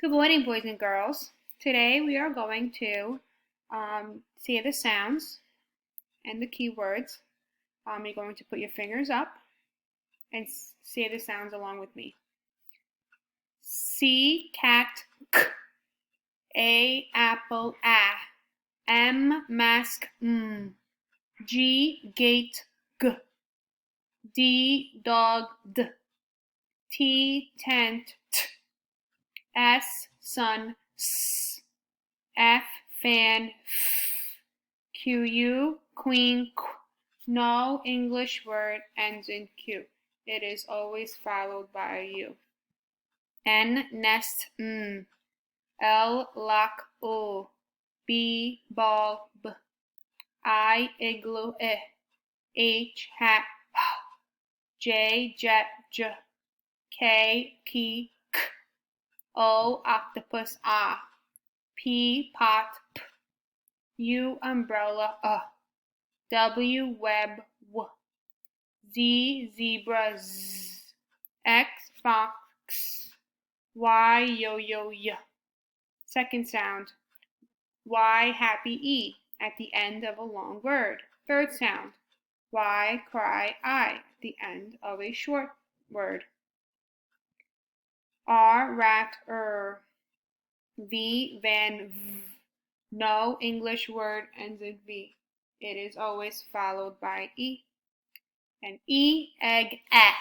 Good morning, boys and girls. Today we are going to say the sounds and the keywords. You're going to put your fingers up and say the sounds along with me. C, cat, k. A, apple, a. M, mask, m. G, gate, g. D, dog, d. T, tent, t. S, sun, s. F, fan, f. Q, queen, qu. No English word ends in Q. It is always followed by a U. N, nest, n. L, lock, o. B, ball, b. I, igloo, I. H, hat, p. J, jet, j. K, key, k. O, octopus, a. P, pot, p. U, umbrella, W, web, w. Z, zebra, z. X, fox, Y, yo-yo, y. Second sound. Y, happy, E, at the end of a long word. Third sound. Y, cry, I, at the end of a short word. R, rat, V, van, v. No English word ends in V. It is always followed by E. And E, egg, A.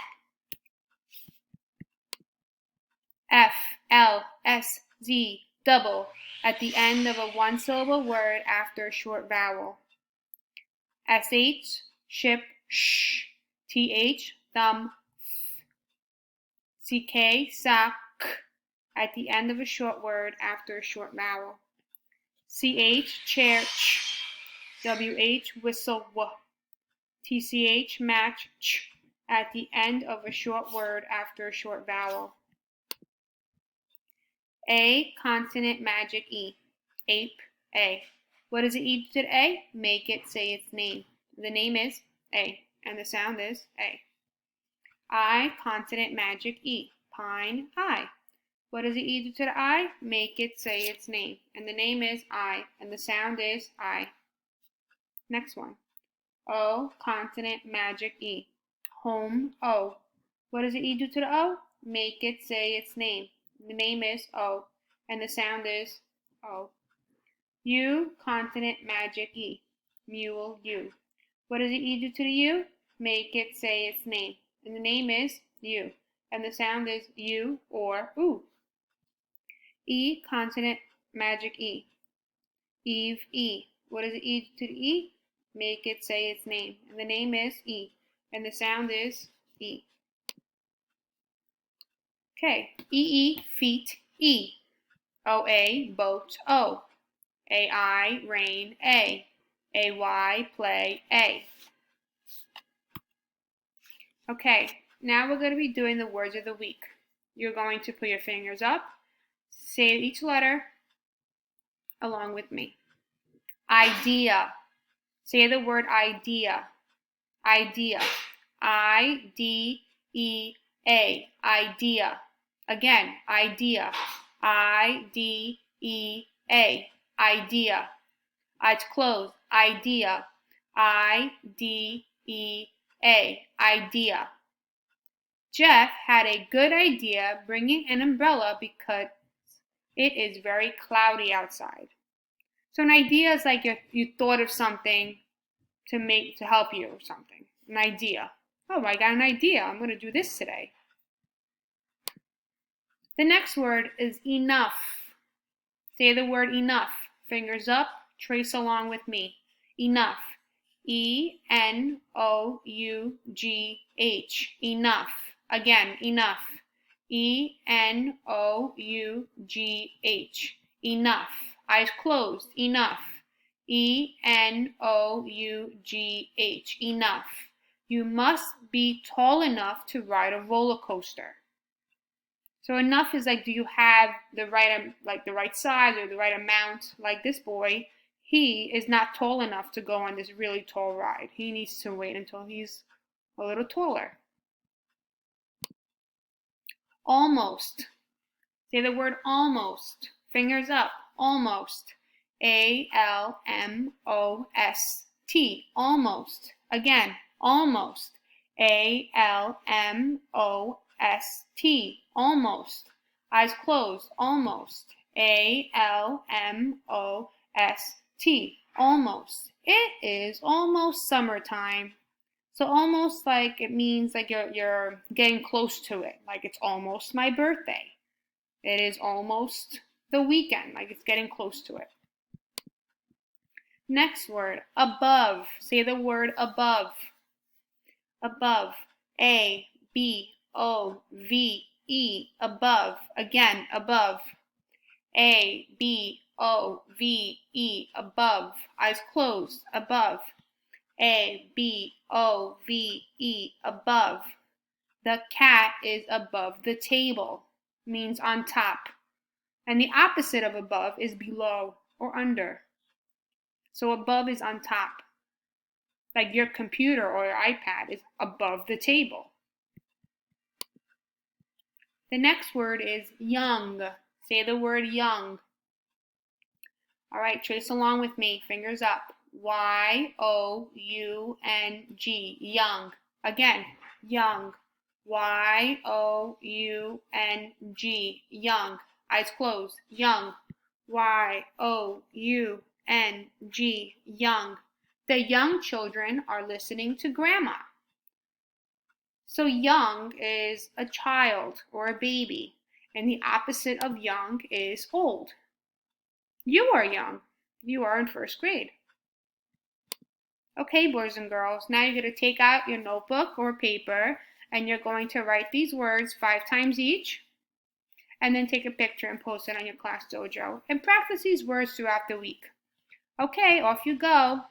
F, L, S, Z, double, at the end of a one-syllable word after a short vowel. SH, ship, sh. TH, thumb, th. CK, sock, at the end of a short word after a short vowel. CH, chair, ch. WH, whistle, w. TCH, match, ch, at the end of a short word after a short vowel. A, consonant, magic, E. Ape, A. What does it E to the A? Make it say its name. The name is A, and the sound is A. I, consonant, magic, E. Pine, I. What does it E to the I? Make it say its name, and the name is I, and the sound is I. Next one. O, consonant, magic, E. Home, O. What does it E do to the O? Make it say its name. The name is O, and the sound is O. U, consonant, magic, E. Mule, U. What does it E do to the U? Make it say its name, and the name is U, and the sound is U or oo. E, consonant, magic, E. Eve, E. What does it E to the E? Make it say its name, and the name is E, and the sound is E. Okay, E, feet, E. OA, boat, O. AI, rain, A. AY, play, A. Okay, now we're going to be doing the words of the week. You're going to put your fingers up, say each letter along with me. Idea. Say the word idea. Idea. I-D-E-A. Idea. Again, idea. I-D-E-A. Idea. Eyes closed. Idea. I-D-E-A. Idea. Jeff had a good idea bringing an umbrella because it is very cloudy outside. So an idea is like you thought of something to help you or something. An idea. Oh, I got an idea. I'm going to do this today. The next word is enough. Say the word enough. Fingers up. Trace along with me. Enough. E-N-O-U-G-H. Enough. Again, enough. E-N-O-U-G-H. Enough. Eyes closed. Enough. E-N-O-U-G-H. Enough. You must be tall enough to ride a roller coaster. So enough is like, do you have the right size or the right amount? Like this boy, he is not tall enough to go on this really tall ride. He needs to wait until he's a little taller. Almost. Say the word almost. Fingers up. Almost. A-L-M-O-S-T. Almost. Again, almost. A-L-M-O-S-T. Almost. Eyes closed. Almost. A-L-M-O-S-T. Almost. It is almost summertime. So almost like it means like you're getting close to it. Like it's almost my birthday. It is almost the weekend. Like it's getting close to it. Next word, above. Say the word above. Above. A-B-O-V-E. Above. Again, above. A-B-O-V-E. Above. Eyes closed. Above. A-B-O-V-E. Above. The cat is above the table. Means on top. And the opposite of above is below or under. So above is on top. Like your computer or your iPad is above the table. The next word is young. Say the word young. All right, trace along with me. Fingers up. Y-O-U-N-G. Young. Again, young. Y-O-U-N-G. Young. Eyes closed. Young. Y-O-U-N-G. Young. The young children are listening to grandma. So young is a child or a baby, and the opposite of young is old. You are young. You are in first grade. Okay, boys and girls, now you're going to take out your notebook or paper, and you're going to write these words 5 times each, and then take a picture and post it on your class dojo, and practice these words throughout the week. Okay, off you go.